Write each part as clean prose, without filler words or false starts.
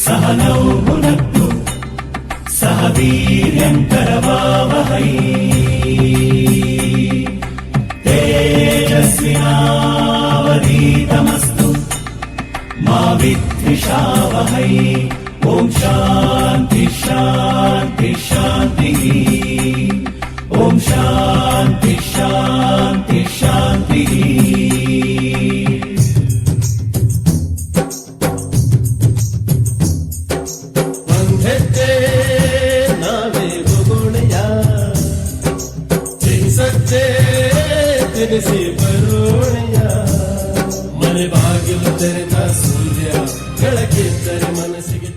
सहनौ भुनक्तु सह वीर्यङ्करवावहै तेजस्विनावधीतमस्तु मा विद्विषावहै ॐ शान्ति शान्ति शान्तिः ॐ शान्ति शान्ति शान्तिः से बरोणिया मन बागिಲು ತೆರೆದ ಸೂರ್ಯ ಬೆಳಕಿದ್ದರೆ ಮನಸ್ಸಿಗೆ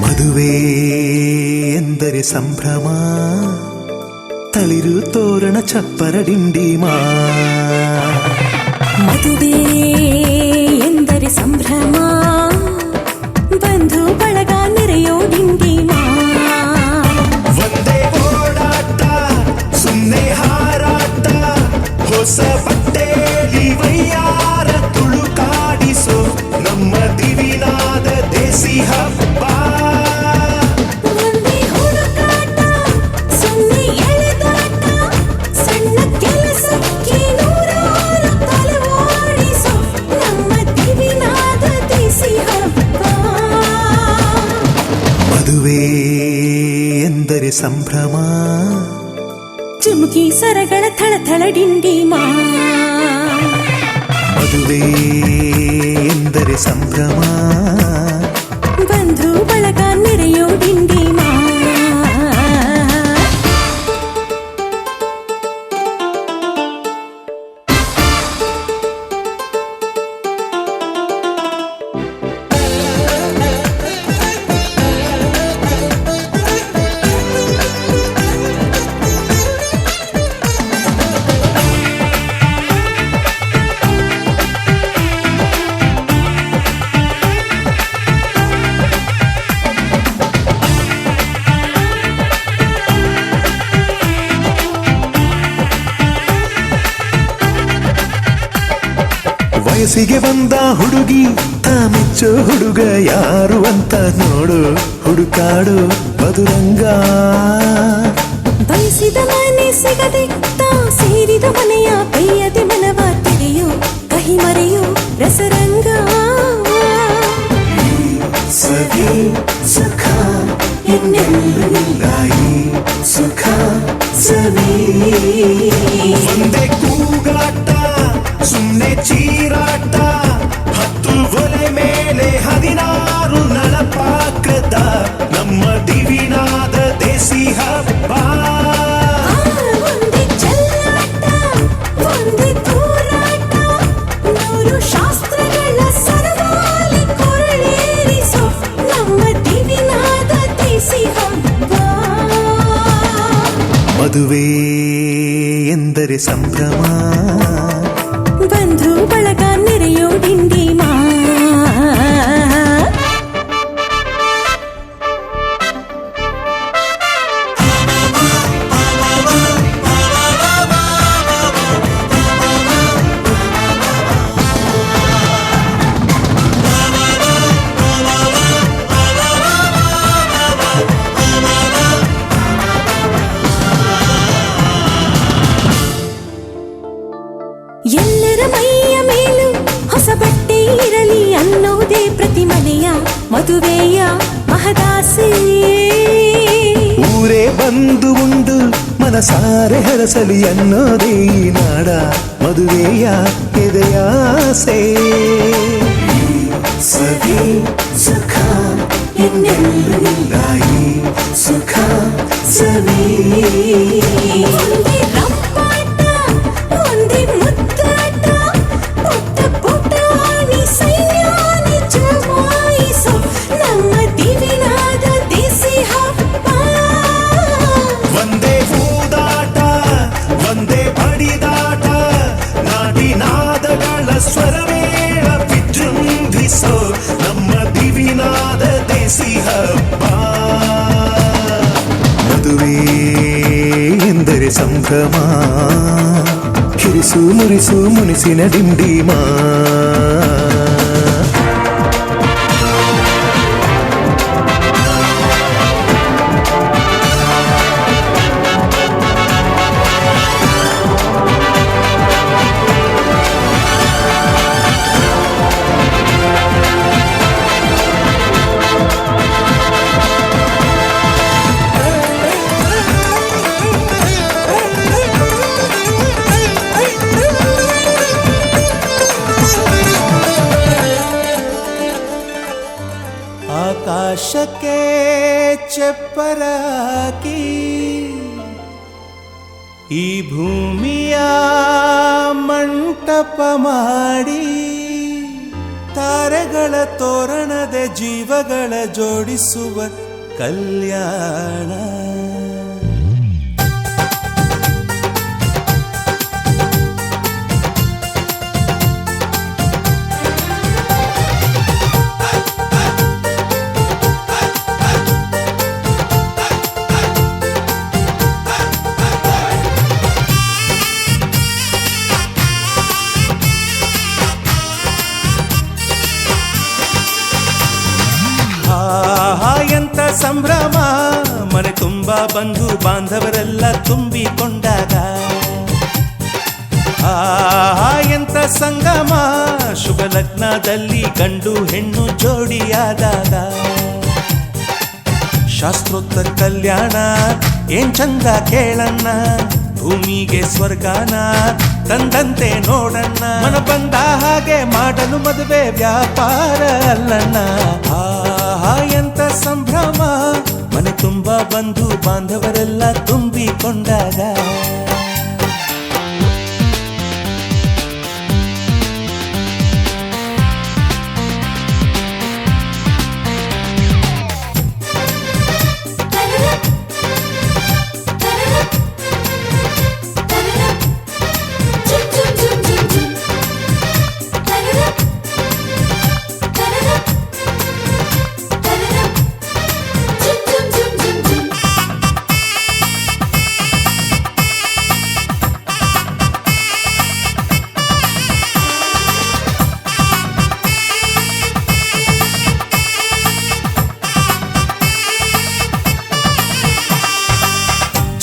ಮದುವೆ ಎಂದರೆ ಸಂಭ್ರಮ, ತಳಿರು ತೋರಣ ಚಪ್ಪರ ಡಿಂಡಿಮಾ. ಮದುವೆ ಎಂದರೆ ಸಂಭ್ರಮ, ಬಂಧು ಬಳಗ ನೆರೆಯೋ ಡಿಂಡಿಮಾ. ಒಂದೇ ಓಡಾಟ ಸುಮ್ಮನೆ ಹಾರಾಟ, ಹೊಸ ಬಟ್ಟೆಲಿ ವೈಯಾರ ತುಳುಕಾಡಿಸೋ ನಮ್ಮ ದಿವಿನಾದ ದೇಸಿ ಹಬ್ಬ. ಮದುವೆ ಎಂದರೆ ಸಂಭ್ರಮ, ಚುಮುಕಿ ಸರಗಳ ಥಳಥಳ ಡಿಂಡಿಮಾ. ಮದುವೆ ಎಂದರೆ ಸಂಭ್ರಮ, ಬಂಧು ಬಳಗ ನೆರೆಯೋ ಡಿಂಡಿಮಾ. ಮನಸ್ಸಿಗೆ ಬಂದ ಹುಡುಗಿ ಮೆಚ್ಚೋ ಹುಡುಗ ಯಾರು ಅಂತ ನೋಡು ಹುಡುಕಾಡು ಮಧುರಂಗ. ಬಯಸಿದ ಮನೆ ಸಿಗದೆ ತಾ ಸೇರಿದ ಮನೆಯ ಕೈಯದೆ ಮನವ ತೆರೆಯೋ ಕಹಿ ಮರೆಯೋ ರಸರಂಗ. ಸವಿ ಸುಖ ಇನ್ನೆಲ್ಲೂ ಇಲ್ಲ ಈ ಸುಖ ಸವಿ. ಒಂದೇ ಕೂಗಾಟ ಸುಮ್ಮನೆ ಚೀರಾಟ, 10 ಒಲೆ ಮೇಲೆ 16 ನಳಪಾಕದ ನಮ್ಮ ದಿವಿನಾದ ದೇಸಿ ಹಬ್ಬ. ಒಂದೇ ಚೆಲ್ಲಾಟ ಒಂದೇ ತೂರಾಟ, 100 ಶಾಸ್ತ್ರಗಳ ಸರಮಾಲೆ ಕೊರಳೇರಿಸೋ ನಮ್ಮ ದಿವಿನಾದ ದೇಸಿ ಹಬ್ಬ. ಮದುವೆ ಎಂದರೆ ಸಂಭ್ರಮ, ಬಂದ್ರು ಬಳಗ ನೆರೆಯೋ ಡಿಂಡಿಮ. ಎಲ್ಲರ ಮೈಯ ಮೇಲೂ ಹೊಸ ಬಟ್ಟೆ ಇರಲಿ ಅನ್ನೋದೇ ಪ್ರತಿ ಮನೆಯ ಮದುವೆಯ ಮಹದಾಸೆ. ಊರೇ ಬಂದು ಉಂಡು ಮನಸಾರೆ ಹರಸಲಿ ಅನ್ನೋದೇ ಈ ನಾಡ ಮದುವೆಯ ಎದೆಯಾಸೆ. ಸವಿ ಸುಖ ಇನ್ನೆಲ್ಲೂ ಇಲ್ಲ ಈ ಸುಖ ಸವಿ. ಒಂದೇ ರಂಪಾಟ ಒಂದೇ ಮುದ್ದಾಟ, ಪುಟ್ಟ ಪುಟಾಣಿ ಸೈನ್ಯಾನಿ ಜಮಾಯಿಸೋ ನಮ್ಮ ದಿವಿನಾದ ದೇಸಿ ಹಬ್ಬ. ಒಂದೇ ಊದಾಟ ಒಂದೇ ಬಡಿದಾಟ, ನಾಡಿನಾದಗಳ ಸ್ವರಮೇಳ ವಿಜೃಂಭಿಸೋ ನಮ್ಮ ದಿವಿನಾದ ದೇಸಿ ಹಬ್ಬ. ಮದುವೆ ಎಂದರೆ ಸಂಭ್ರಮ, ಕಿರಿಸು ಮುರಿಸು ಮುನಿಸಿನ ಡಿಂಡಿಮ. ಆಕಾಶಕ್ಕೆ ಚಪ್ಪರಾಕಿ ಈ ಭೂಮಿಯ ಮಂಟಪ ಮಾಡಿ, ತಾರೆಗಳ ತೋರಣದ ಜೀವಗಳ ಜೋಡಿಸುವ ಕಲ್ಯಾಣ. ಎಂತ ಸಂಭ್ರಮ, ಮನೆ ತುಂಬ ಬಂಧು ಬಾಂಧವರೆಲ್ಲ ತುಂಬಿಕೊಂಡಾಗ. ಎಂತ ಸಂಗಮ, ಶುಭ ಲಗ್ನದಲ್ಲಿ ಗಂಡು ಹೆಣ್ಣು ಜೋಡಿಯಾದಾಗ. ಶಾಸ್ತ್ರೋಕ್ತ ಕಲ್ಯಾಣ ಏನ್ ಚಂದ ಕೇಳಣ್ಣ, ಭೂಮಿಗೆ ಸ್ವರ್ಗಾನ ತಂದಂತೆ ನೋಡಣ್ಣ. ಮನ ಬಂದ ಹಾಗೆ ಮಾಡಲು ಮದುವೆ ವ್ಯಾಪಾರ ಅಲ್ಲಣ್ಣ. ಎಂತ ಸಂಭ್ರಮ, ಮನೆ ತುಂಬ ಬಂಧು ಬಾಂಧವರೆಲ್ಲ ತುಂಬಿಕೊಂಡಾಗ.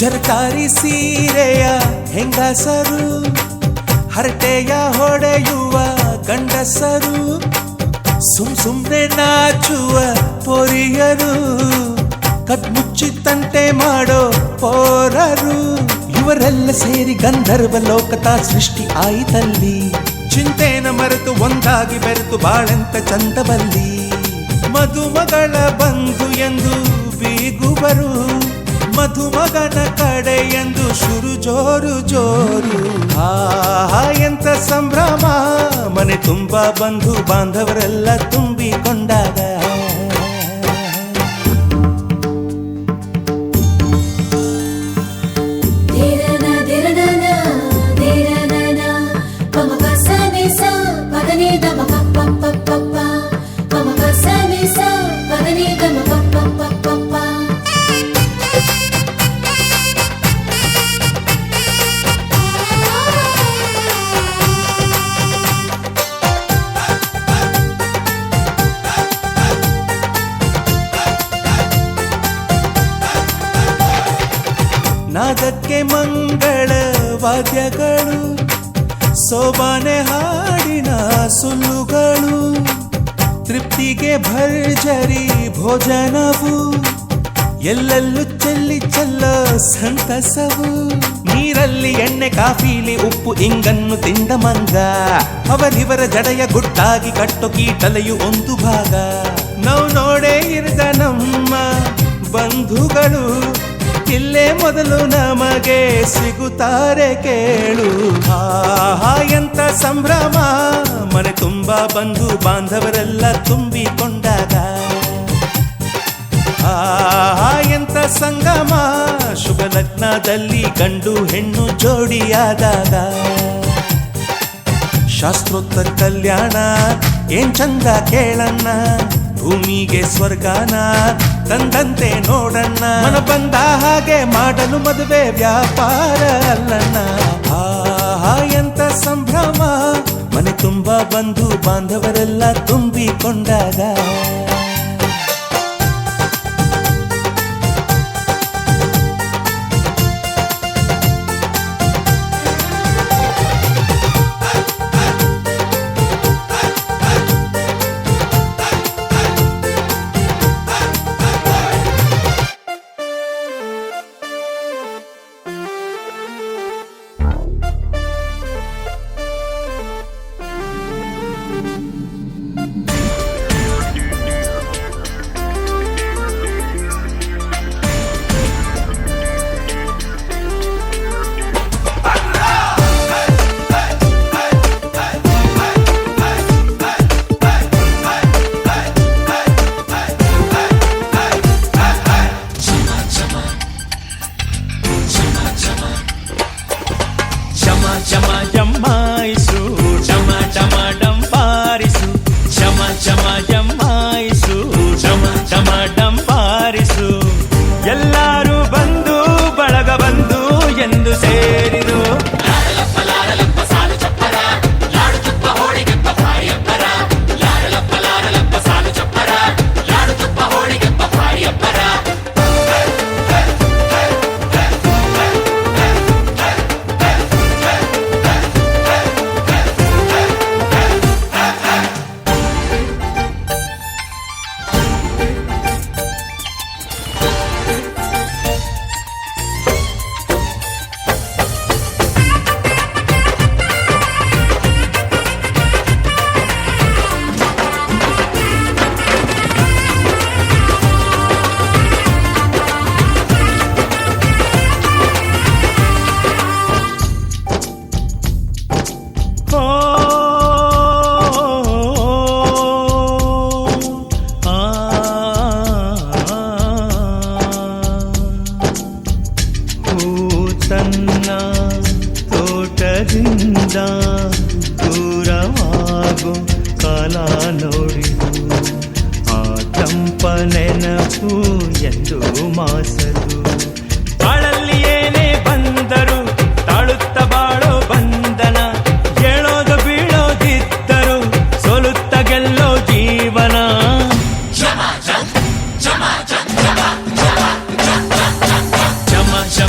ಜರಕಾರಿ ಸೀರೆಯ ಹೆಂಗಸರು, ಹರಟೆಯ ಹೊಡೆಯುವ ಗಂಡಸರು, ಸುಮ್ನೆ ನಾಚುವ ಪೊರಿಯರು, ಕದ್ಮುಚ್ಚಿ ತಂಟೆ ಮಾಡೋ ಪೋರರು, ಇವರೆಲ್ಲ ಸೇರಿ ಗಂಧರ್ವ ಲೋಕದ ಸೃಷ್ಟಿ ಆಯಿತಲ್ಲಿ. ಚಿಂತೆನ ಮರೆತು ಒಂದಾಗಿ ಬೆರೆತು ಬಾಳೆಂತ ಚಂದವಲ್ಲಿ. ಮದುಮಗಳ ಬಂಧು ಎಂದು ಬೀಗುವರು, ಮಧುಮಗನ ಕಡೆ ಎಂದು ಶುರು ಜೋರು ಜೋರು. ಆಹಾ ಎಂತ ಸಂಭ್ರಮ, ಮನೆ ತುಂಬ ಬಂಧು ಬಾಂಧವರೆಲ್ಲ ತುಂಬಿಕೊಂಡಾಗ. ನಾದಕ್ಕೆ ಮಂಗಳ ವಾದ್ಯಗಳು, ಸೋಬಾನೆ ಹಾಡಿನ ಸುಳ್ಳುಗಳು, ತೃಪ್ತಿಗೆ ಭರ್ಜರಿ ಭೋಜನವು, ಎಲ್ಲೆಲ್ಲೂ ಚೆಲ್ಲಿ ಚೆಲ್ಲೋ ಸಂತಸವು. ನೀರಲ್ಲಿ ಎಣ್ಣೆ ಕಾಫಿಲಿ ಉಪ್ಪು ಇಂಗನ್ನು ತಿಂದ ಮಂಗ, ಅವರಿವರ ಜಡೆಯ ಗುಟ್ಟಾಗಿ ಕಟ್ಟೋ ಕೀಟಲೆಯು ಒಂದು ಭಾಗ. ನಾವು ನೋಡೇ ಇರದ ನಮ್ಮ ಬಂಧುಗಳು ಇಲ್ಲೇ ಮೊದಲು ನಮಗೆ ಸಿಗುತ್ತಾರೆ ಕೇಳು. ಆಹಾ ಎಂತ ಸಂಭ್ರಮ, ಮನೆ ತುಂಬ ಬಂಧು ಬಾಂಧವರೆಲ್ಲ ತುಂಬಿಕೊಂಡಾಗ. ಆಹಾ ಎಂತ ಸಂಗಮ, ಶುಭ ಲಗ್ನದಲ್ಲಿ ಗಂಡು ಹೆಣ್ಣು ಜೋಡಿಯಾದಾಗ. ಶಾಸ್ತ್ರೋತ್ತರ ಕಲ್ಯಾಣ ಏನ್ ಚಂದ ಕೇಳಣ್ಣ, ಭೂಮಿಗೆ ಸ್ವರ್ಗಾನ ತಂದಂತೆ ನೋಡಣ್ಣ. ಮನ ಬಂದ ಹಾಗೆ ಮಾಡಲು ಮದುವೆ ವ್ಯಾಪಾರ ಅಲ್ಲಣ್ಣ. ಆಹಾ ಎಂತ ಸಂಭ್ರಮ, ಮನೆ ತುಂಬ ಬಂಧು ಬಾಂಧವರೆಲ್ಲ ತುಂಬಿಕೊಂಡಾಗ. ಜಮಾಯಿಸು ಜಮ ಜಮ ಡಂಪಾರಿಸು, ಜಮ ಜಮ ಜಮಾಯಿಸು ಜಮ ಜಮ ಡಂಪಾರಿಸು. ಎಲ್ಲರೂ ಬಂದು ಬಳಗ ಬಂದು ಎಂದು ಸೇರಿರು. ತನ್ನ ತೋಟದಿಂದ ದೂರವಾಗೋ ಕಾಲ ನೋಡಿದು, ಆ ತಂಪ ನೆನಪು ಎಂದು ಮಾಸದು. ಬಾಳಲ್ಲಿ ಏನೇ ಬಂದರು ತಾಳುತ್ತ ಬಾಳೋ ಬಂಧನ, ಹೇಳೋದು ಬೀಳೋದಿದ್ದರು ಸೋಲುತ್ತ ಗೆಲ್ಲೋ ಜೀವನ. ಜಮ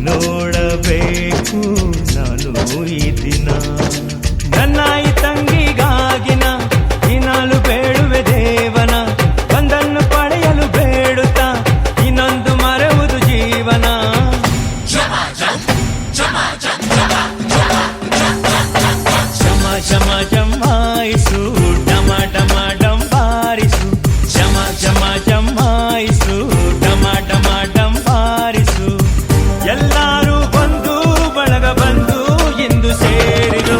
ನೋಡಬೇಕು ನಾನು ಈ ದಿನ. ನನ್ನ ಈ ತಂಗಿಗಾಗಿನ ದಿನಾಲು ಬೇಡುವೆ ದೇವನ, ಒಂದನ್ನು ಪಡೆಯಲು ಬೇಡುತ್ತಾ ಇನ್ನೊಂದು ಮರೆಯುವುದು ಜೀವನ. ಶಮ ಶಮ ಜಮಾಯಿಸು ಡಮ ಡಮ ಡಂಬಾರಿಸು, ಶಮ ಶಮ ಜಮಾಯಿಸು ಡಮ ಡಮ ಡಂಬಾರಿಸು. ಎಲ್ಲರೂ ಬಂದು ಬಳಗ ಬಂದು ಇಂದು ಸೇರಿರು.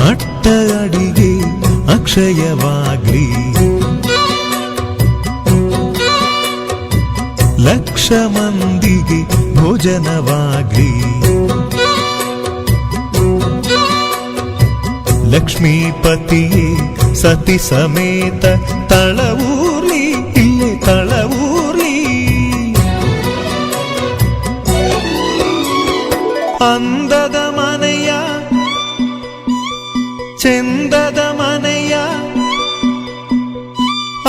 ಅಟ್ಟ ಅಡಿಗೆ ಅಕ್ಷಯವಾಗ್ಲಿ, ಲಕ್ಷ ಮಂದಿಗೆ ಭೋಜನವಾಗ್ಲಿ. ಲಕ್ಷ್ಮೀಪತಿಯೇ ಸತಿ ಸಮೇತ ತಳವೂರ್ಲಿ, ಇಲ್ಲೇ ತಳವೂರ್ಲಿ. ಅಂದದ ಮನೆಯ ಚೆಂದದ ಮನೆಯ,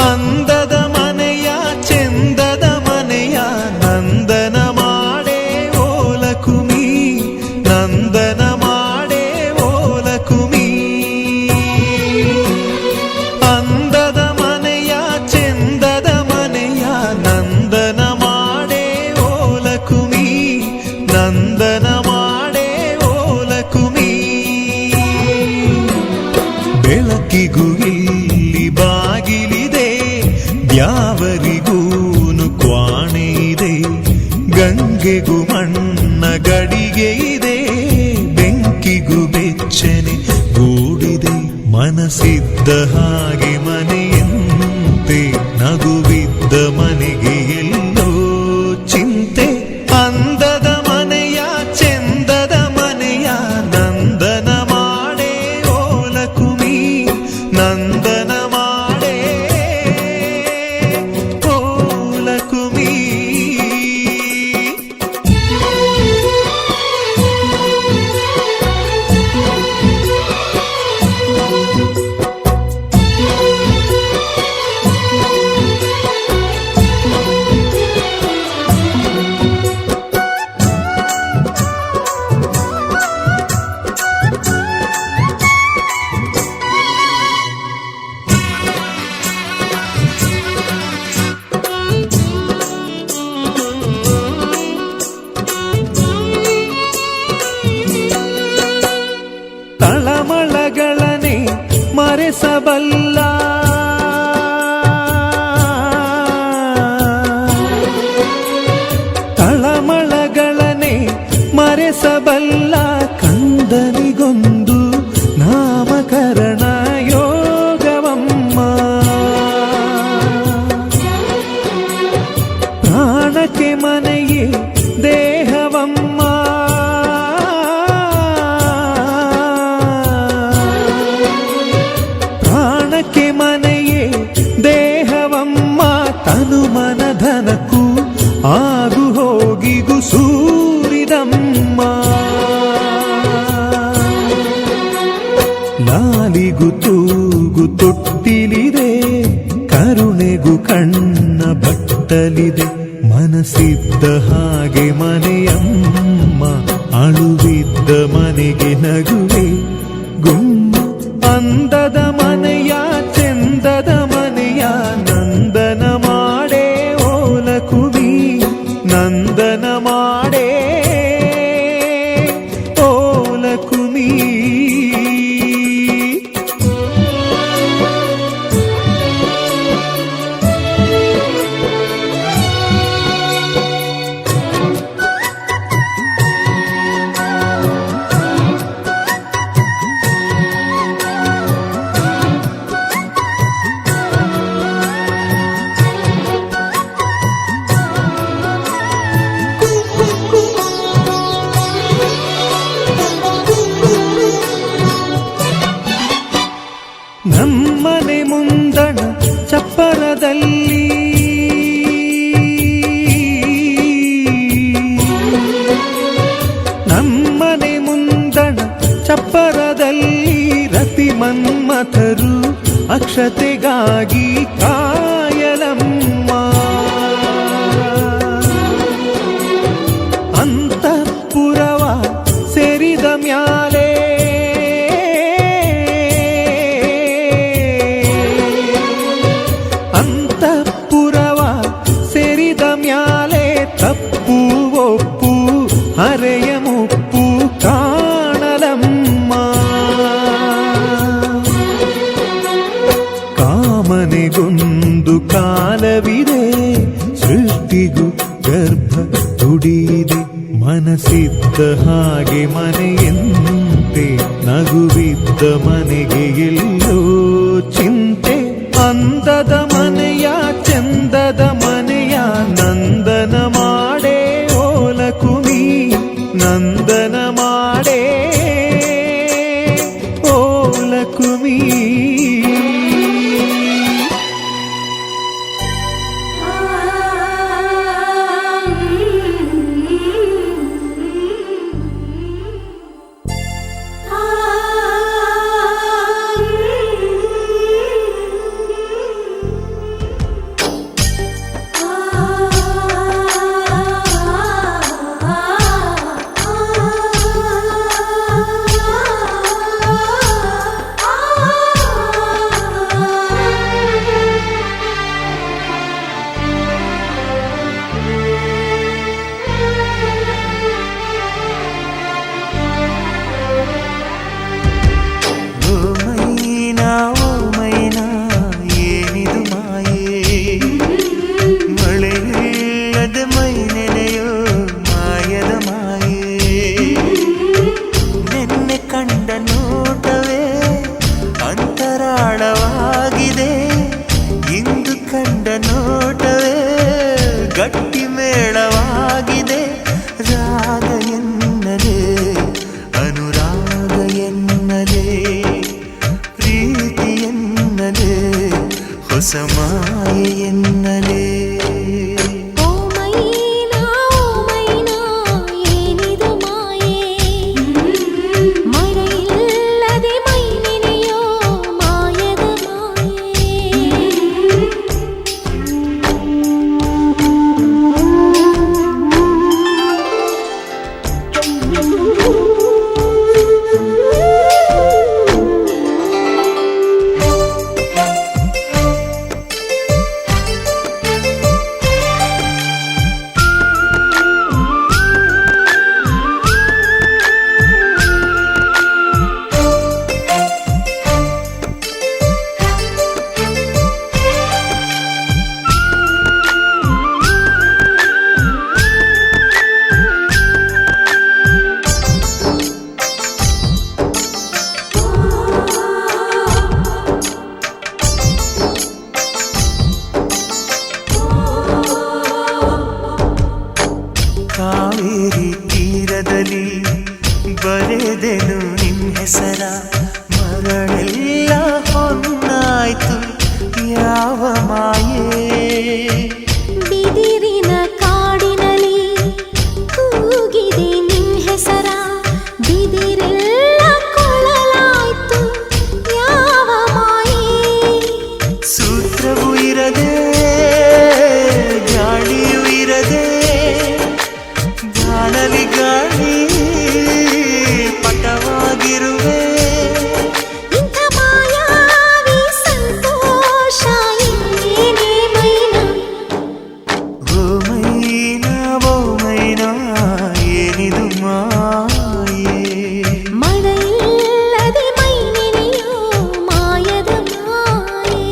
ಅಂದದ ಮನೆಯ ಚೆಂದದ ಮನೆಯ ನಂದನ ಮಾಡೇ ಓಲಕುಮಿ, ನಂದನ ಮಾಡೇ ಓಲಕುಮಿ. ಅಂದದ ಮನೆಯ ಚೆಂದದ ಮನೆಯ ನಂದನ ಮಾಡೇ ಓಲಕುಮಿ, ನಂದನ ಮಾಡೇ ಓಲಕುಮಿ. ಬೆಳಕಿಗೂ ಇಲ್ಲಿ ಬಾಗಿಲಿದೆ, ದ್ಯಾವರಿಗೂನು ಕ್ವಾಣೆ ಇದೆ. ಗಂಗೆಗೂ ಮಣ್ಣ ಗಡಿಗೆ ಇದೆ, ಬೆಂಕಿಗೂ ಬೆಚ್ಚನೆ ಗೂಡಿದೆ. ಮನಸ್ಸಿದ್ದ ಹಾಗೆ ಮನೆಯಂತೆ, ನಗುವಿದ್ದ ಮನೆಗೆ ಎಲ್ಲೋ ಚಿಂತೆ. ಅಂದದ ಮನೆಯ ಚೆಂದದ ಮನೆಯ ನಂದನ ಮಾಡೇ ಓಲಕುಮಿ, ನಂದನ ಮಾಡೇ ಓಲಕುಮಿ. ತಳಮಳಗಳನೆ ಮರೆಸಬಲ್ಲ, ತಳಮಳಗಳನೆ ಮರೆಸಬಲ್ಲ. ಕಂದನಿಗೊಂದು ನಾಮಕರಣ ಯೋಗವಮ್ಮ, ಪ್ರಾಣಕ್ಕೆ ಮನೆಯೇ ದೇಹವಮ್ಮ. ಪ್ರಾಣಕ್ಕೆ ಮನೆಯೇ ದೇಹವಮ್ಮ, ತನು ಮನಧನಕ್ಕೂ ಆಗು ಹೋಗಿಗೂ ಸೂರಿದಮ್ಮ. ಲಾಲಿಗೂ ತೂಗು ತೊಟ್ಟಿಲಿದೆ, ಕರುಣೆಗೂ ಕಣ್ಣ ಬಟ್ಟಲಿದೆ. ಮನಸ್ಸಿದ್ದ ಹಾಗೆ ಮನೆಯಮ್ಮ, ಅಳುವಿದ್ದ ಮನೆಗೆ ನಗುವೆ ಗುಮ್ಮ. ಅಂದದ ಮನೆಯ ಚೆಂದದ ಮನೆಯ ನಂದನ ಮಾಡೇ ಓಲಕುಮಿ, ನಂದನ ಮಾಡೇ ಓಲಕುಮಿ. ಸಾಕ್ಷತೆಗಾಗಿ ಕಾಯಲಮ್ಮ ಅಂತಃಪುರವ ಸೇರಿದ ಮ್ಯಾಲೆ ಅಂತಃಪುರವ ಸೇರಿದ ಮ್ಯಾಲೆ ತಪ್ಪು ಒಪ್ಪು ಹರೆಯ ಮುಪ್ಪು ಕಾಣಲಮ್ಮ ಕಾಮನೆಗೊಂದು ಕಾಲವಿದೆ ಸೃಷ್ಟಿಗೂ ಗರ್ಭ ತುಡಿಯಿದೆ ಮನಸ್ಸಿದ್ದ ಹಾಗೆ ಮನೆಯಂತೆ ನಗುವಿದ್ದ ಮನೆಗೆ ಎಲ್ಲೋ ಚಿಂತೆ ಅಂದದ ಮನೆಯ ಚಂದದ ಮನೆಯ ನಂದನ ಮಾಡೇ ಓಲಕುಮಿ ನಂದನ ಮಾಡೇ ಓಲಕುಮಿ ಗಟ್ಟಿ ಮೇಳವಾಗಿದೆ ರಾಗ ಎನ್ನಲೇ ಅನುರಾಗ ಎನ್ನಲೇ ಪ್ರೀತಿ ಎನ್ನಲೇ ಹೊಸ ಮಾಯೆ ಎನ್ನಲೇ ಓ ಮೈನಾ ಏನಿದು ಮಾಯೆ ಮರೆಯಿಲ್ಲದೆ ಮೈ ನೆನೆಯೋ ಮಾಯದ ಮಾಯೆ ಕಾವೇರಿ ತೀರದಲ್ಲಿ ಬರೆದೆನು ನಿಮ್ ಹೆಸರ ಮರಳೆಲ್ಲ ಹೊನ್ನಾಯ್ತು ಯಾವ ಮಾಯೇ ಬಿದಿರಿನ ಕಾಡಿನಲ್ಲಿ ಕೂಗಿದೆ ನಿನ್ ಹೆಸರ ಬಿದಿರೆಲ್ಲ ಕೊಳಲಾಯ್ತು ಯಾವ ಮಾಯೆ ಸೂತ್ರವೂ ಇರದೆ ಗಾಳಿಯೂ ಇರದೆ ಗಾಳಲಿ ಗಾಳಿ ಪಟವಾಗಿರುವೆ ಇಂಥ ಮಾಯಾವಿ ಸಂತೋಷ ಇನ್ನೇನೇ ಮೈನಾ ಓ ಮೈನಾ ಏನಿದು ಮಾಯೆ ಮಳೆಯಿಲ್ಲದೆ ಮೈ ನೆನೆಯೋ ಮಾಯದ ಮಾಯೆ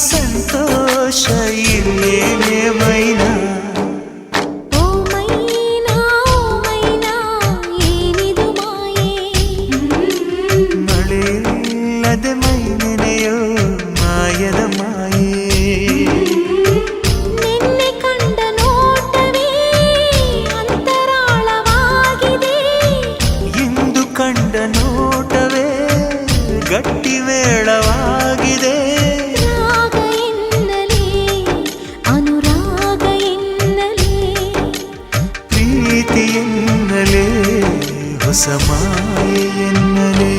ಸಂತೋಷ ಇಲ್ಲೇನೆ ಮೈನಾ ಓ ಮೈನಾ ಏನಿದು ಮಾಯೆ ಮಳೆಯಿಲ್ಲದೆ ಮೈ ನೆನೆಯೋ ಮಾಯದ ಮಾಯೆ ನಿನ್ನೆ ಕಂಡ ನೋಟವೇ ಅಂತರಾಳವಾಗಿದೆ ಇಂದು ಕಂಡ ನೋಟವೇ ಗಟ್ಟಿ ಮೇಳವಾಗಿದೆ ರಾಗ ಎನ್ನಲೇ ಅನುರಾಗ ಎನ್ನಲೇ ಪ್ರೀತಿ ಎನ್ನಲೇ ಹೊಸ ಮಾಯೆ ಎನ್ನಲೇ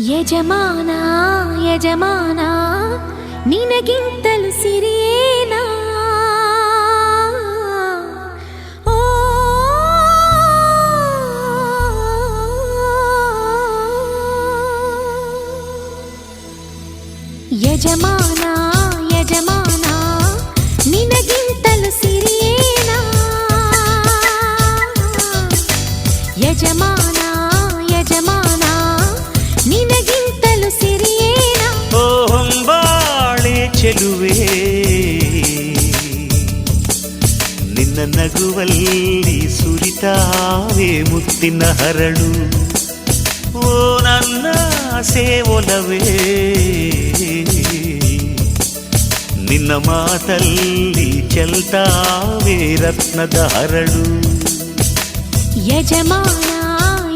ಯಜಮಾನ ಯಜಮಾನ ನಿನಗಿಂತಲೂ ಸಿರಿಯೇನಾ ಓ ಯಜಮಾನ ಯಜಮಾನ ನಿನಗಿಂತಲೂ ಸಿರಿಯೇನಾ ಯಜಮಾನ ಯಜಮಾನ ನಿನಗಿಂತಲೂ ಸಿರಿಯೇನಾ ಓ ಹೊಂಬಾಳೆ ಚೆಲುವೆ ನಿನ್ನ ನಗುವಲ್ಲಿ ಸುರಿತಾವೆ ಮುತ್ತಿನ ಹರಳು ಓ ನನ್ನ ಸೇವೊಲವೇ ನಿನ್ನ ಮಾತಲ್ಲಿ ಚೆಲ್ತಾವೆ ರತ್ನದ ಹರಳು ಯಜಮಾನ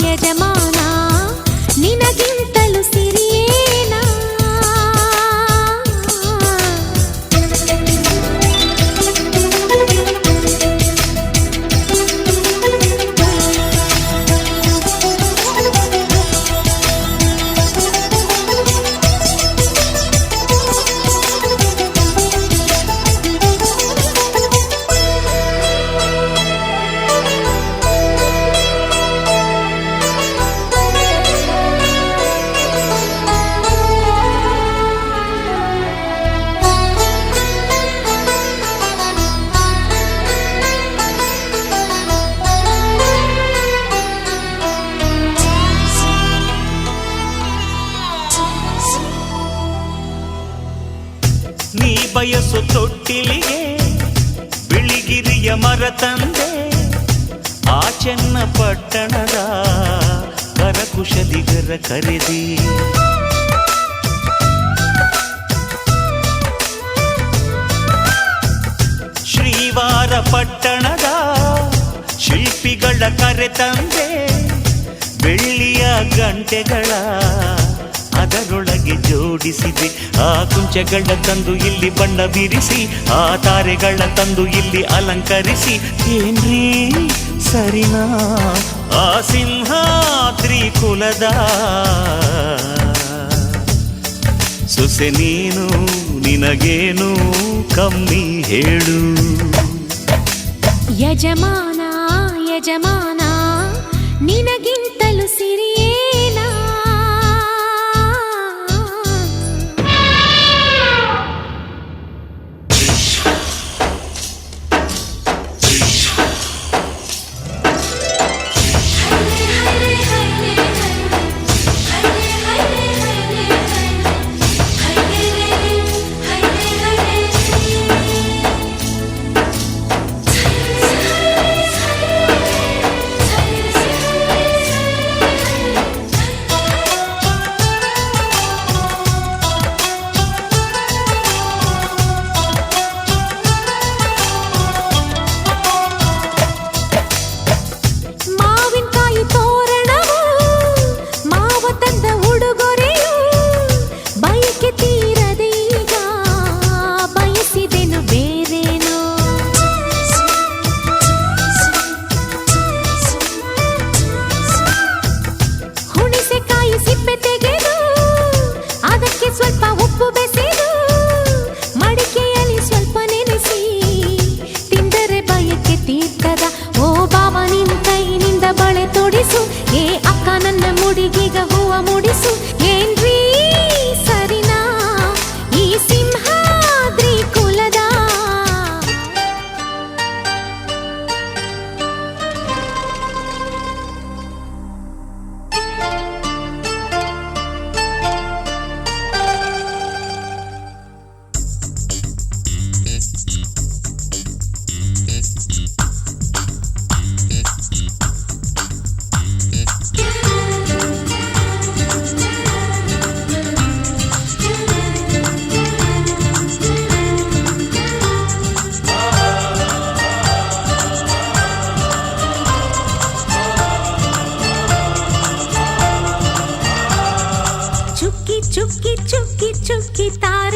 ಯಜಮಾನ ನಿನಗಿಂತಲೂ ಸಿರಿಯೇನಾ ನೀ ಬಯಸು ತೊಟ್ಟಿಲಿಗೆ ಬಿಳಿಗಿರಿಯ ಮರ ತಂದೆ ಆ ಚೆನ್ನ ಪಟ್ಟಣದ ಕರಕುಶಲಿಗರ ಕರೆದಿ ಶ್ರೀವಾರ ಪಟ್ಟಣದ ಶಿಲ್ಪಿಗಳ ಕರೆ ತಂದೆ ಬೆಳ್ಳಿಯ ಗಂಟೆಗಳ ಅದರೊಳಗೆ ಜೋಡಿಸಿದೆ ಆ ಕುಂಚಗಳ ತಂದು ಇಲ್ಲಿ ಬಣ್ಣ ಬಿರಿಸಿ ಆ ತಾರೆಗಳ ತಂದು ಇಲ್ಲಿ ಅಲಂಕರಿಸಿ ಏನ್ರೀ ಸರಿನಾ ಆ ಸಿಂಹಾದ್ರಿ ಕುಲದ ಸೊಸೆ ನೀನು ನಿನಗೇನು ಕಮ್ಮಿ ಹೇಳು ಯಜಮಾನ ಯಜಮಾನ ನಿನಗಿಂತಲೂ ಸಿರಿಯೇನಾ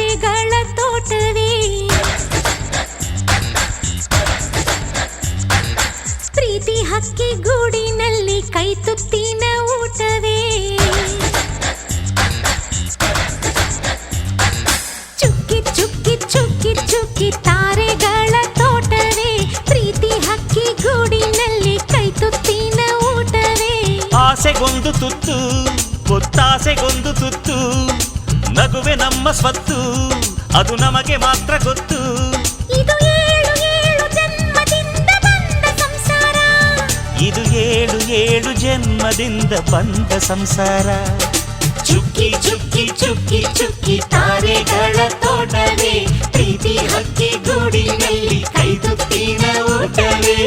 ತಾರೆಗಳ ತೋಟವೇ ಪ್ರೀತಿ ಹಕ್ಕಿ ಗೂಡಿನಲ್ಲಿ ಕೈ ತುತ್ತಿನ ಊಟವೇ ಚುಕ್ಕಿ ಚುಕ್ಕಿ ಚುಕ್ಕಿ ಚುಕ್ಕಿ ತಾರೆಗಳ ತೋಟವೇ ಪ್ರೀತಿ ಹಕ್ಕಿ ಗೂಡಿನಲ್ಲಿ ಕೈ ತುತ್ತಿನ ಊಟವೇ ಆಸೆಗೊಂದು ತುತ್ತು ಒತ್ತಾಸೆಗೊಂದು ತುತ್ತು ನಗುವೆ ನಮ್ಮ ಸ್ವತ್ತು ಅದು ನಮಗೆ ಮಾತ್ರ ಗೊತ್ತು ಇದು ಏಳು ಏಳು ಜನ್ಮದಿಂದ ಬಂದ ಸಂಸಾರ ಇದು ಏಳು ಏಳು ಜನ್ಮದಿಂದ ಬಂದ ಸಂಸಾರ ಚುಕ್ಕಿ ಚುಕ್ಕಿ ಚುಕ್ಕಿ ಚುಕ್ಕಿ ತಾರೆಗಳ ತೋಟವೇ ಪ್ರೀತಿ ಹಕ್ಕಿ ಗೂಡಿನಲ್ಲಿ ಕೈ ತುತ್ತಿನ ಊಟವೇ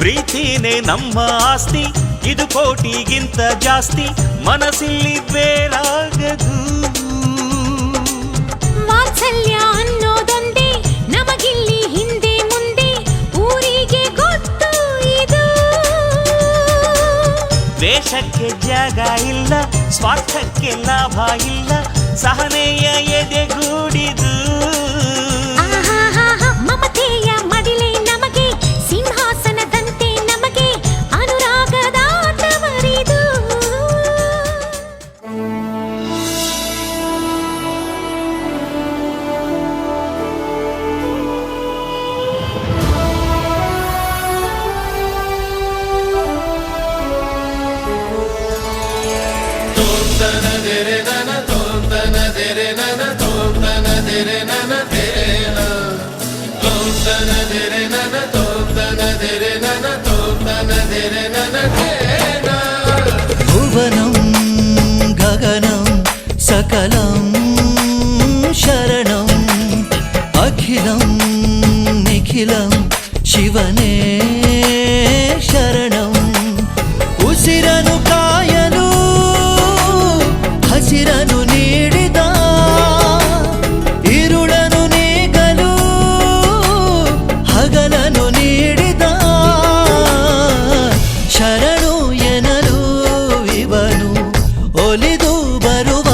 ಪ್ರೀತಿನೇ ನಮ್ಮ ಆಸ್ತಿ ಇದು ಕೋಟಿಗಿಂತ ಜಾಸ್ತಿ ಮನಸ್ಸಿಲ್ಲಿ ಬೇರಾಗದು ವಾತ್ಸಲ್ಯ ಅನ್ನೋದೊಂದೇ ನಮಗಿಲ್ಲಿ ಹಿಂದೆ ಮುಂದೆ ಊರಿಗೆ ಗೊತ್ತು ಇದು ದ್ವೇಷಕ್ಕೆ ಜಾಗ ಇಲ್ಲ ಸ್ವಾರ್ಥಕ್ಕೆ ಲಾಭ ಇಲ್ಲ ಸಹನೆಯ ಎದೆಗೂಡಿದು ಮಮತೆಯ ಮಡಿಲೆ ನಮಗೆ ಸಿಂಹಾಸನದಂತೆ ನಮಗೆ ಅನುರಾಗದ ತವರಿದು ಭುವನಂ ಗಗನಂ ಸಕಲಂ ಶರಣಂ ಅಖಿಲಂ ನಿಖಿಲಂ ಶಿವನೇ ಶರಣಂ ಉಸಿರನು ಕಾಯಲು ಹಸಿರನು ನೀಡಿದ ಇರುಳನು ನೀಗಲು ಹಗಲನು ನೀಡಿದ ಶರಣು ಎನಲು ಇವನು ಒಲಿದು ಬರುವ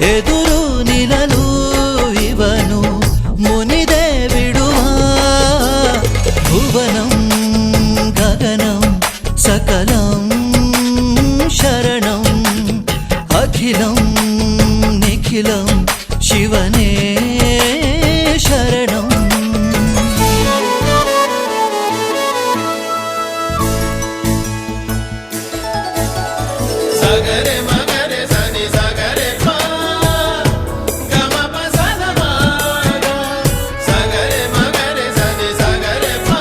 ಎದುರು ನಿಲ್ಲಲು ಇವನು ಮುನಿದೆ ಬಿಡುವ ಭುವನಂ ಗಗನಂ ಸಕಲಂ ಶರಣಂ ಅಖಿಲಂ ನಿಖಿಲಂ ಶಿವನೇ ಶರಣಂ ಸಗರೆ ಮಗರೆ ಸನಿ ಸಗರೆ ಪಾ ಗಮ ಪಸದ ಮಾಗ ಸಗರೆ ಮಗರೆ ಸನಿ ಸಗರೆ ಪಾ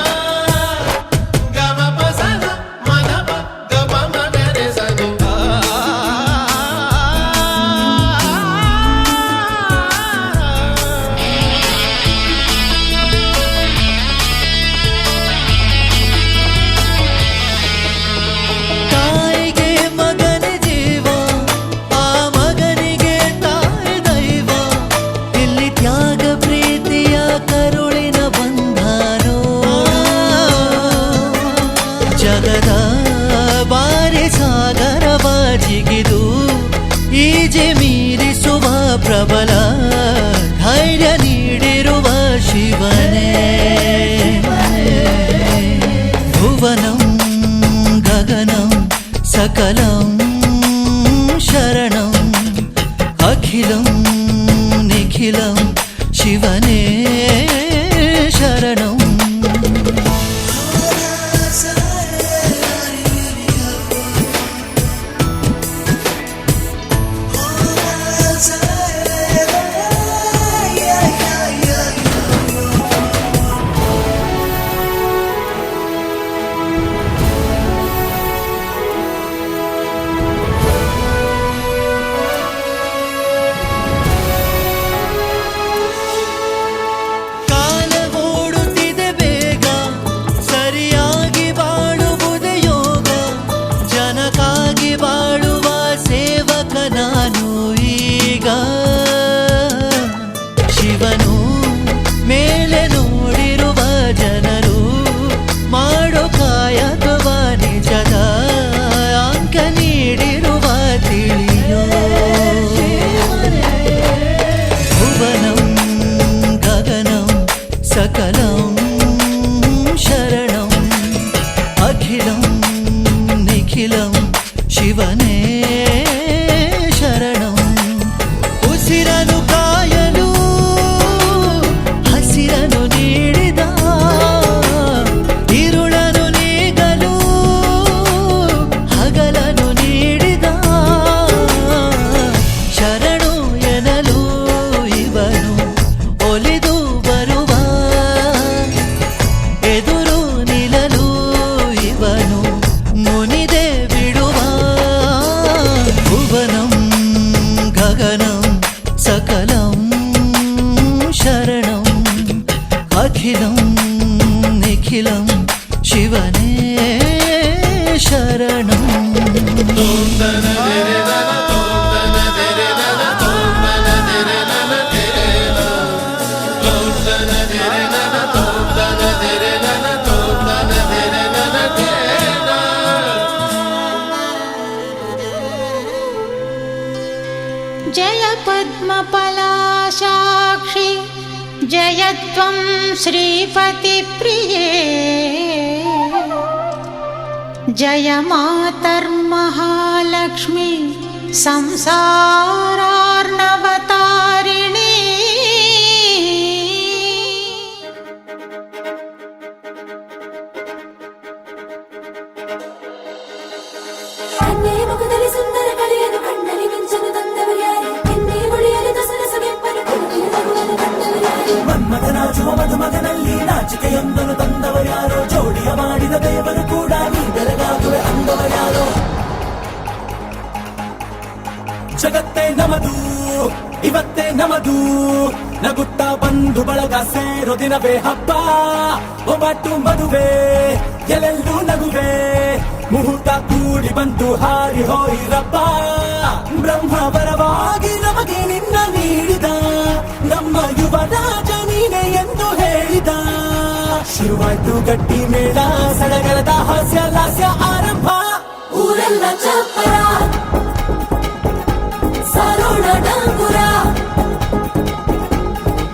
ಗಮ ಪಸದ ಮದಪ ಗಮ ಮಗರೆ ಸನಿ ತಾಯಿಗೆ ಮಗನ ಜೀವ ಆ ಮಗನಿಗೆ ತಾಯಿ ದೈವ ಇಲ್ಲಿ ತ್ಯಾಗ ಪ್ರೀತಿಯ ಕರುಳಿನ ಬಂಧನೋ ಜಗದ ಬಾರಿ ಸಾಗರವ ಜಿಗಿದು ಈಜೆ ಮೀರಿಸುವ ಪ್ರಬಲ ಧೈರ್ಯ ನೀಡಿರುವ ಶಿವನೇ ಭುವನಂ ಗಗನಂ ಸಕಲಂ ಶರಣಂ ಅಖಿಲಂ ನಿಖಿಲಂ ಶಿವನೇ ಶರಣಂ ಿ सकलं शरणं अखिलं निखिलं शिवने शरणं उसिरनु कायलु हसिरनु नीडिद इरुळनु नीगलु हगलनु नीडिद शरणु ಎನ್ನಲು ಇವನು ಒಲಿದು ಬರುವ ಎದುರು ನಿಲ್ಲಲು ಇವನು ಮುನಿದೆ ಬಿಡುವ ಭುವನಂ ಗಗನಂ ಸಕಲಂ ಶರಣಂ ಅಖಿಲಂ ನಿಖಿಲಂ ಶಿವನೇ ಶರಣಂ जय पद्मपलाशाक्षि जय त्वं श्रीपतिप्रिये जय मातर्महालक्ष्मी संसारार्णवतारिणी ಅನ್ನೇ ಮುಖದಲ್ಲಿ ಸುಂದರ ಕಳೆಯನ್ನು ಕಣ್ಣಲ್ಲಿ ಮಿಂಚನು ತಂದವರ್ಯಾರೆ ಎನ್ನೇ ಮುಳಿಯಲು ದಸರಸ ಕೆಂಪನು ಕುಣಿಕೆಯ ನಗುವನ್ನು ತಂದವರ್ಯಾರೆ ಮನ್ಮಥನಾಚುವ ಮಧುಮಗನಲ್ಲಿ ನಾಚಿಕೆಯೊಂದನ್ನು ತಂದವರ್ಯಾರೋ ಜೋಡಿಯ ಮಾಡಿದ ದೇವರು ಕೂಡ ನೀ ಬೆಳಗಾಗುವೆ ಅಂದವರ್ಯಾರೋ ಜಗತ್ತೇ ನಮದು ಇವತ್ತೇ ನಮದು ನಗುತ್ತಾ ಬಂಧು ಬಳಗ ಸೇರೋ ದಿನವೇ ಹಬ್ಬ ಒಬ್ಬಟ್ಟು ಮದುವೆ ಎಲ್ಲೆಲ್ಲೂ ನಗುವೆ ಮುಹೂರ್ತ ಕೂಡಿ ಬಂತು ಹಾರಿ ಹೋಯಿರಪ್ಪ ಬ್ರಹ್ಮ ವರವಾಗಿ ನಮಗೆ ನಿನ್ನ ನೀಡಿದ ನಮ್ಮ ಯುವರಾಜ ನೀನೆ ಎಂದು ಹೇಳಿದ ಶುರುವಾಯ್ತು ಗಟ್ಟಿ ಮೇಳ ಸಡಗರದ ಹಾಸ್ಯ ಲಾಸ್ಯ ಆರಂಭ ಊರೆಲ್ಲ ಚಾಪರ ಸಾರೋಣ ಡಾಂಗುರ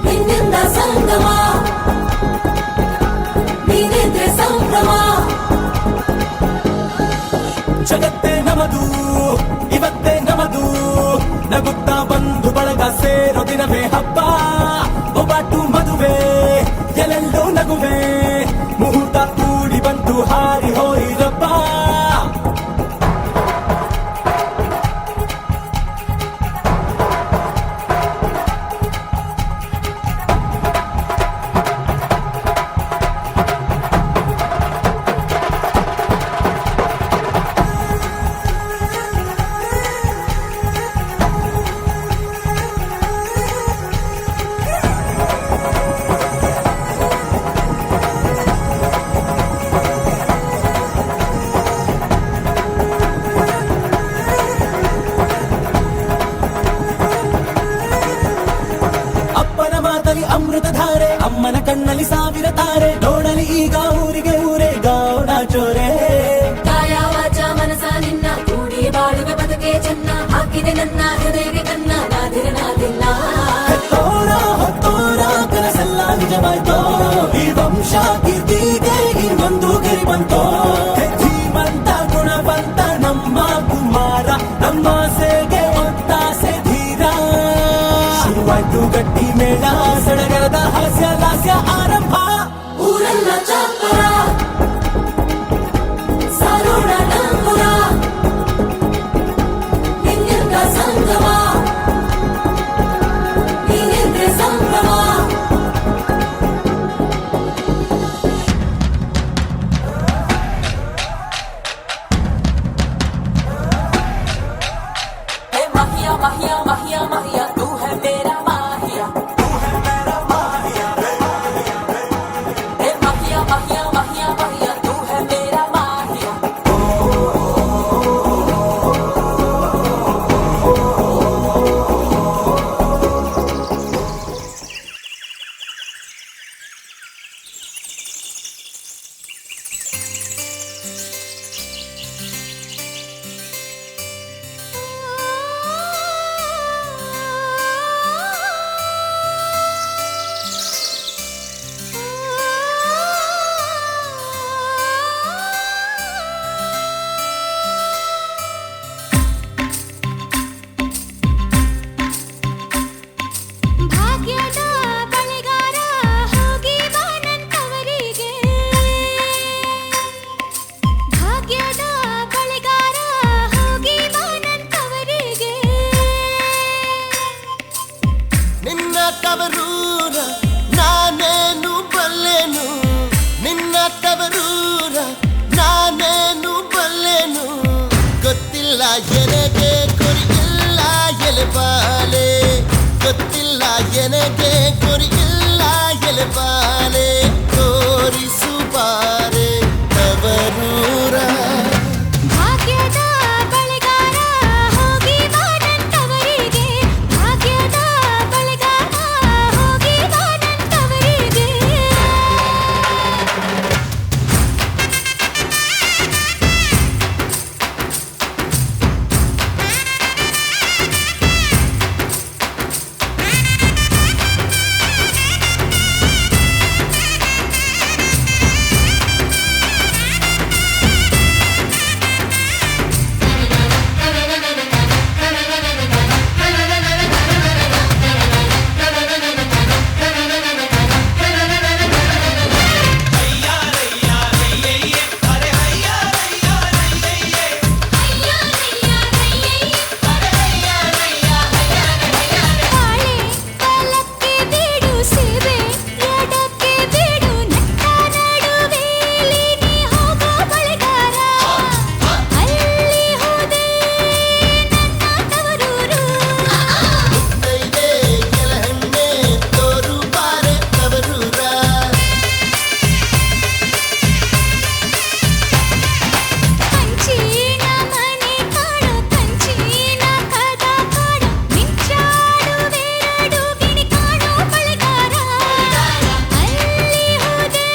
ನಿನ್ನಿಂದ ಸಂಗಮ ನೀನಿದ್ರೆ ಸಂಭ್ರಮ ಜಗತ್ತೇ ನಮದು ಇವತ್ತೇ ನಮದು ನಗುತ್ತಾ ಬಂಧು ಬಳಗ ಸೇರೋ ದಿನವೇ ಹಬ್ಬ ಒಬ್ಬಟ್ಟು ಮದುವೆ ಎಲ್ಲೆಲ್ಲೂ ನಗುವೆ ಮುಹೂರ್ತ ಕೂಡಿ ಬಂತು ಹಾರಿ ಹೋಯಿರಪ್ಪ ಅಮೃತಧಾರೆ ಅಮ್ಮನ ಕಣ್ಣಲ್ಲಿ ಸಾವಿರ ತಾರೆ ನೋಡಲಿ ಈಗ ಊರಿಗೆ ಊರೇ ಗೌಡ ಚೋರೆ ಕಾಯ ವಾಚ ಮನಸ ನಿನ್ನ ಕೂಡಿ ಬಾಳುವೆ ಬದುಕೆ ಚೆನ್ನ ಹಾಕಿದೆ ನನ್ನ ಹೃದಯಕ್ಕೆ ಕನ್ನ ನಾದಿರನಾದಿಲ್ಲ ಹೆತ್ತೋರ ಹೊತ್ತೋರ ಕನಸೆಲ್ಲ ನಿಜವಾಯ್ತೋ ಈ ವಂಶ ಕೀರ್ತಿಗೆ ಇನ್ನೊಂದು ಗಿರಿ ಬಂತೋ ಧೀಮಂತ ಗುಣವಂತ ನಮ್ಮ ಕುಮಾರ ನಮ್ಮ ಸೇಗೆ ಒತ್ತಾಸೆ ಧೀರ ಶುರುವಾಯ್ತು ಗಟ್ಟಿ ಮೇಳ ಸಡಗರದ ಹಾಸ್ಯ ಲಾಸ್ಯ ಆರಂಭ ಊರೆಲ್ಲ ಚಾಪರ ಸಾರೋಣ ಡಾಂಗುರ ನಿನ್ನಿಂದ ಸಂಗಮ ನೀನಿದ್ರೆ ಸಂಭ್ರಮ ಗುರಿಯಿಲ್ಲ ಎಲೆಬಾಲೆ ತೋರಿಸುಬಾರೆ ತವರೂರ ಭಾಗ್ಯದ ಬಳೆಗಾರ ಹೋಗಿ ಬಾನಂತವರಿಗೆ ಭಾಗ್ಯದ ಬಳೆಗಾರ ಹೋಗಿ ಬಾನಂತವರಿಗೆ ತಾಳೆ ಕಾಲಕ್ಕೆ ಬೀಡು ಸೇವೆ ಎಡಕ್ಕೆ ಬೀಡು ನಟ್ಟ ನಡುವೆಲಿ ನೀ ಹೋಗೋ ಬಳೆಗಾರ ಅಲ್ಲಿ ಹೋದೆ ನನ್ನ ತವರೂರು ನೈದೆ ಎಲಹಣ್ಣೆ ತೋರುಬಾರೆ ತವರೂರ ಕಂಚಿನ ಮನೆ ಕಾಣೋ ಕಂಚಿನ ಕದ ಕಾಣೋ ಮಿಂಚಾಡುವೆರಡು ಗಿಣಿ ಕಾಣೋ ಬಳೆಗಾರ ಅಲ್ಲಿ ಹೋದೆ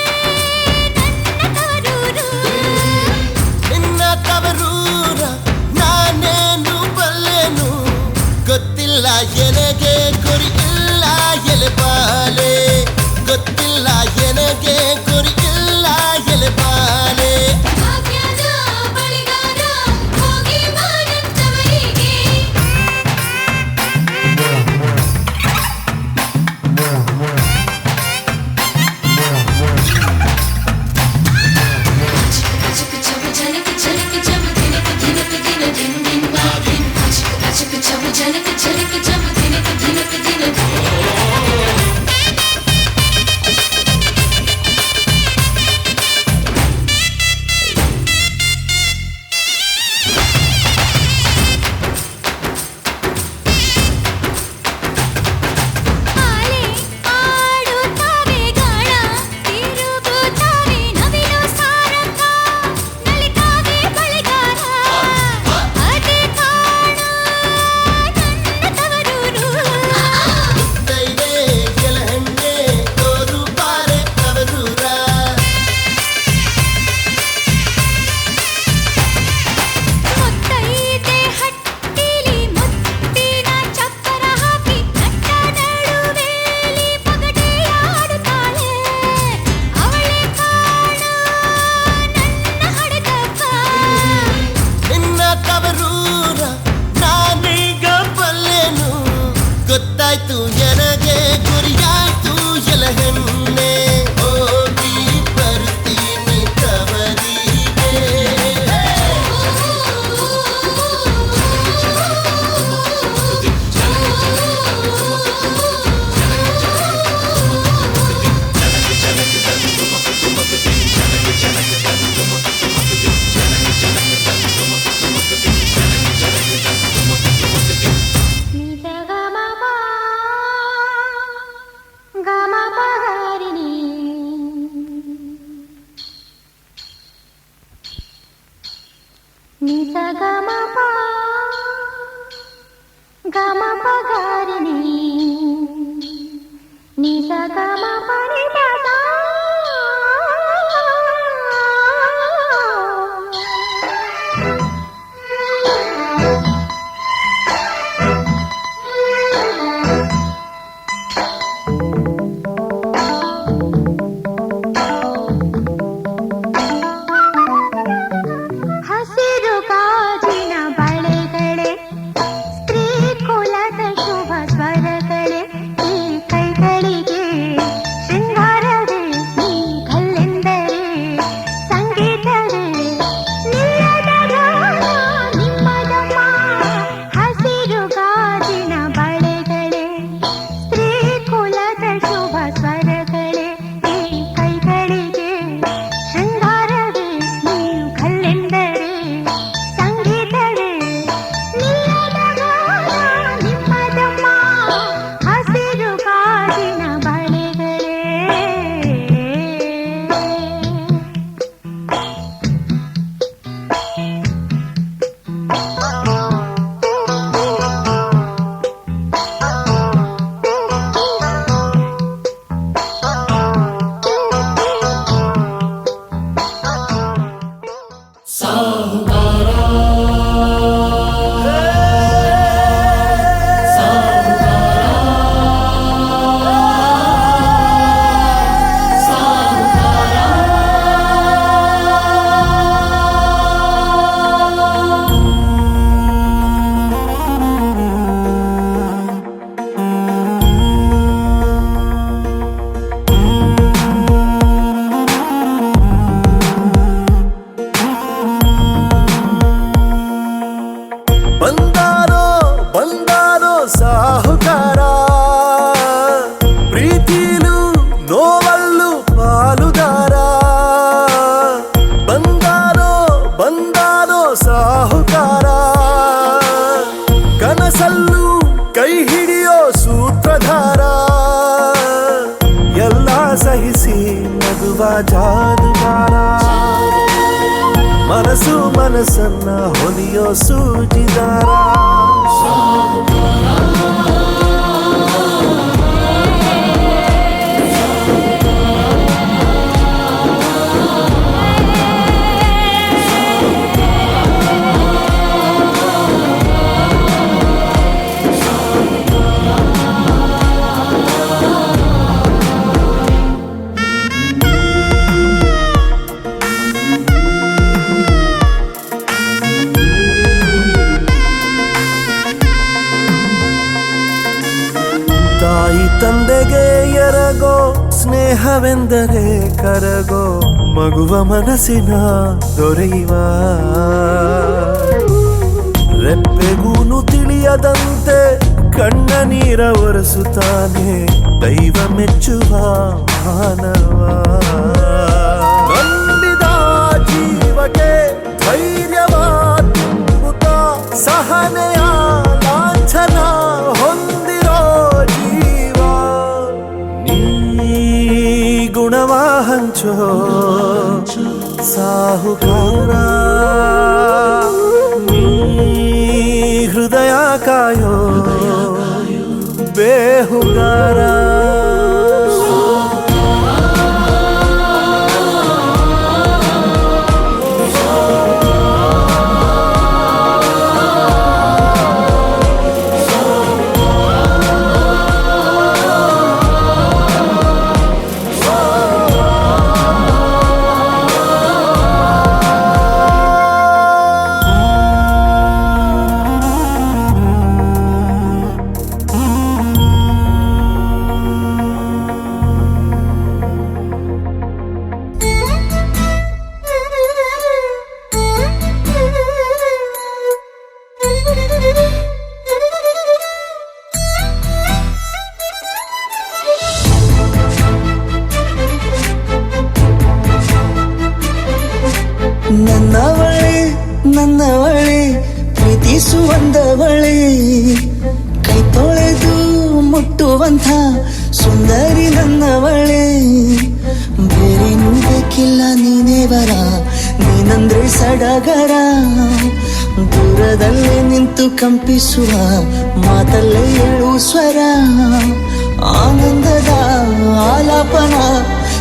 ನನ್ನ ತವರೂರು ನಿನ್ನ ತವರೂರ ನಾನೇನು ಬಲ್ಲೆನು ಗೊತ್ತಿಲ್ಲ ಎನಗೆ ಗುರಿಯಿಲ್ಲ ಎಲೆಬಾಲೆ ಗೊತ್ತಿಲ್ಲ ಎನಗೆ ಗುರಿಯಿಲ್ಲ ಎಲೆಬಾಲೆ ಭಾಗ್ಯದ ಬಳೆಗಾರ ಹೋಗಿ ಬಾನಂತವರಿಗೆ ಆಲೆ ಆಡುತ್ತಾವೆ ಗಾಳ ತಿರುಗುತ್ತಾವೆ ನವಿಲು ಸಾರಂಗ ನಲಿತಾವೆ ಬಳೆಗಾರ ಅದೇ ಕಾಣೋ ನನ್ನ ತವರೂರು ನೈದೆ ಎಲಹಣ್ಣೆ ತೋರುಬಾರೆ ತವರೂರ ಮುತ್ತೈದೆ ಹಟ್ಟಿಲಿ ಮುತ್ತಿನ ಚಪ್ಪರ ಹಾಕಿ ನಟ್ಟ ನಡುವೆಲಿ ಪಗಡೆ ಆಡುತ್ತಾಳೆ ಅವಳೆ ಕಾಣೋ ನನ್ನ ಹಡಗಪ್ಪ ನಿನ್ನ ತವರೂರ ನಾನೀಗ ಬಲ್ಲೆನು ಗೊತ್ತಾಯ್ತು ಎನಗೆ ಗುರಿಯಾಯ್ತು ಎಲಹಣ್ಣೆ ಹೋಗಿ ಬರ್ತೀನಿ ತವರಿಗೆ ಹಸಿರು ಗಾಜಿನ ಬಳೆಗಳೇ ಸ್ತ್ರೀ ಕುಲದ ಶುಭ ಸ್ವರಗಳೇ ಈ ಕೈಗಳಿಗೆ ಮೋಹಿಸಿ ನಗುವ ಜಾದುಗಾರ ಮನಸ್ಸು ಮನಸ್ಸನ್ನ ಹೊಲಿಯೋ ಸೂಜಿದಾರ ತಾಯಿ ತಂದೆಗೆ ಎರಗೋ ಸ್ನೇಹವೆಂದರೆ ಕರಗೋ ಮಗುವ ಮನಸ್ಸಿನ ದೊರೆಯುವ ರೆಪ್ಪೆಗೂನು ತಿಳಿಯದಂತೆ ಕಣ್ಣ ನೀರ ಒರೆಸುತ್ತಾನೆ ದೈವ ಮೆಚ್ಚುವ ಮಾನವ ನಂಬಿದ ಜೀವಕ್ಕೆ ಧೈರ್ಯವ ತುಂಬುತ್ತ ಸಹನೆಯ ಲಾಂಛನ ಹೊಂದಿರೋ ಜೀವ ನೀ ಗುಣವ ಹಂಚೋ ಸಾಹುಕಾರ ನೀ ಹೃದಯ ಕಾಯೋ ಬೇಹುಗಾರ ನನ್ನವಳೆ ಪ್ರೀತಿಸುವಂದವಳೆ ಕೈ ತೊಳೆದು ಮುಟ್ಟುವಂಥ ಸುಂದರಿ ನನ್ನವಳೆ ಬೇರೇನೂ ಬೇಕಿಲ್ಲ ನೀನೇ ವರ ನೀನಂದ್ರೆ ಸಡಗರ ದೂರದಲ್ಲೇ ನಿಂತು ಕಂಪಿಸುವ ಮಾತಲ್ಲೇ ಏಳು ಸ್ವರ ಆನಂದದ ಆಲಾಪನ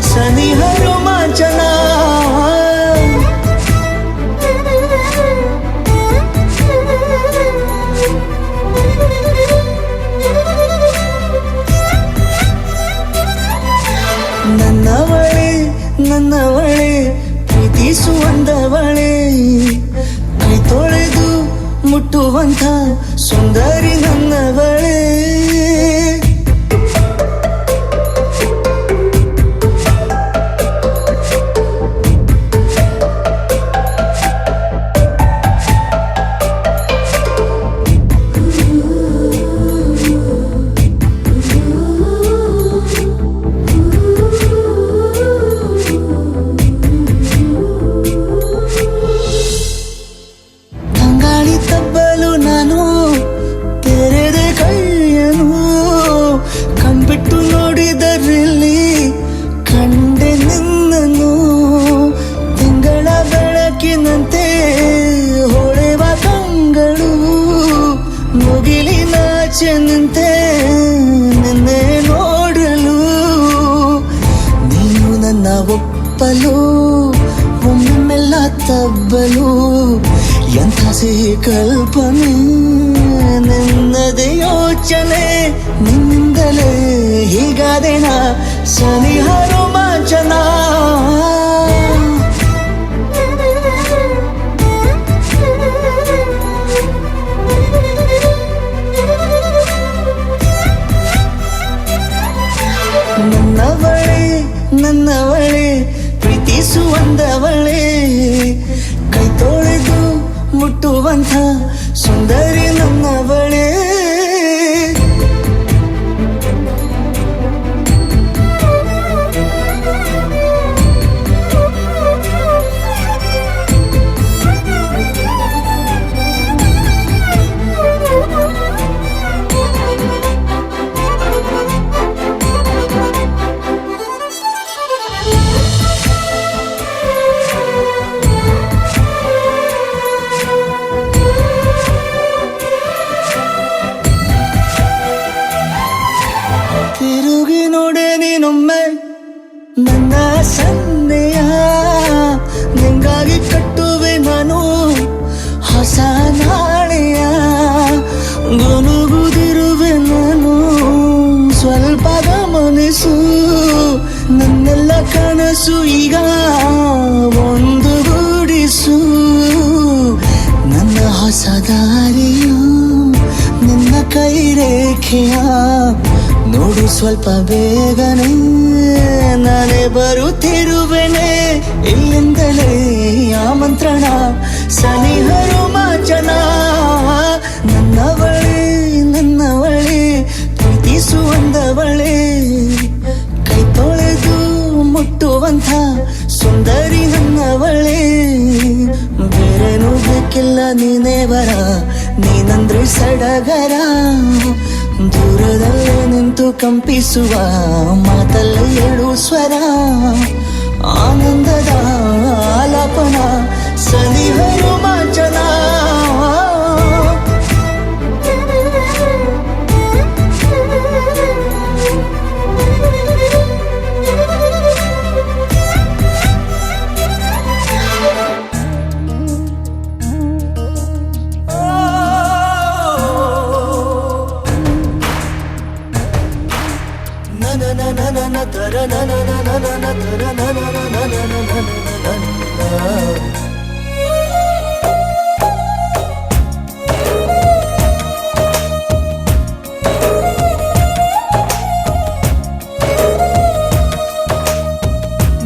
ಸನಿಹ ರೋಮಾಂಚನ ನನ್ನವಳೆ ಪ್ರೀತಿಸುವಂದವಳೆ ಕೈ ತೊಳೆದು ಮುಟ್ಟುವಂಥ ಸುಂದರಿ ನನ್ನವಳೆ ನಿಂತೆ ನಿನ್ನೆ ನೋಡಲು ನೀನು ನನ್ನ ಒಪ್ಪಲು ಒಮ್ಮೆಲ್ಲ ತಬ್ಬಲು ಎಂಥ ಸಿಹಿ ಕಲ್ಪನೆ ನಿನ್ನದೇ ಯೋಚನೆ ನಿನ್ನಿಂದಲೇ ಹೀಗಾದೆನ ಸನಿಹ ರೋಮಾಂಚನ ನನ್ನವಳೆ ಪ್ರೀತಿಸುವಂದವಳೆ ಕೈ ತೊಳೆದು ಮುಟ್ಟುವಂಥ ಸುಂದರಿ ನನ್ನವಳೆ ನಿನ್ನ ಸನ್ನೆಯ ನಿಂಗಾಗಿ ಕಟ್ಟುವೆ ನಾನು ಹೊಸ ನಾಳೆಯ ಗುನುಗುದಿರುವೆ ನಾನು ಸ್ವಲ್ಪ ಗಮನಿಸು ನನ್ನೆಲ್ಲ ಕನಸು ಈಗ ಒಂದು ಗೂಡಿಸು ನನ್ನ ಹೊಸ ದಾರಿಯ ನಿನ್ನ ಕೈ ರೇಖೆಯ ನೋಡು ಸ್ವಲ್ಪ ಬೇಗನೆ ನಾನೇ ಬರುತ್ತಿರುವೆನೆ ಇಲ್ಲಿಂದಲೇ ಆಮಂತ್ರಣ ಸನಿಹ ರೋಮಾಂಚನ ನನ್ನವಳೆ ಪ್ರೀತಿಸುವಂದವಳೆ ಕೈ ತೊಳೆದು ಮುಟ್ಟುವಂಥ ಸುಂದರಿ ನನ್ನವಳೆ ಬೇರೇನೂ ಬೇಕಿಲ್ಲ ನೀನೇ ಬರ ನೀನಂದ್ರೆ ಸಡಗರ ದೂರದಲ್ಲೇ ನಿಂತು ಕಂಪಿಸುವ ಮಾತಲ್ಲಿ ಏಳು ಸ್ವರ ಆನಂದದ ಆಲಾಪನ ಸನಿಹ ರೋಮಾಂಚನ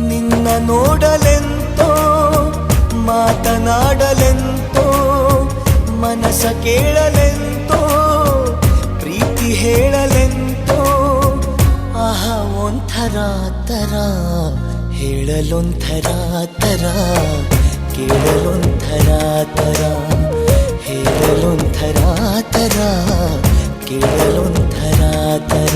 ನಿನ್ನ ನೋಡಲೆಂತೋ ಮಾತನಾಡಲೆಂತೋ ಮನಸ ಕೇಳಲೆಂತೋ ಪ್ರೀತಿ ಹೇಳಲೆಂತೋ ಆಹಾ ಒಂಥರ ತರ ಹೇಳಲೊಂಥರ ತರ ಕೇಳಲೊಂಥರ ತರ ಹೇಳಲೊಂಥರ ತರ ಕೇಳಲೊಂಥರ ತರ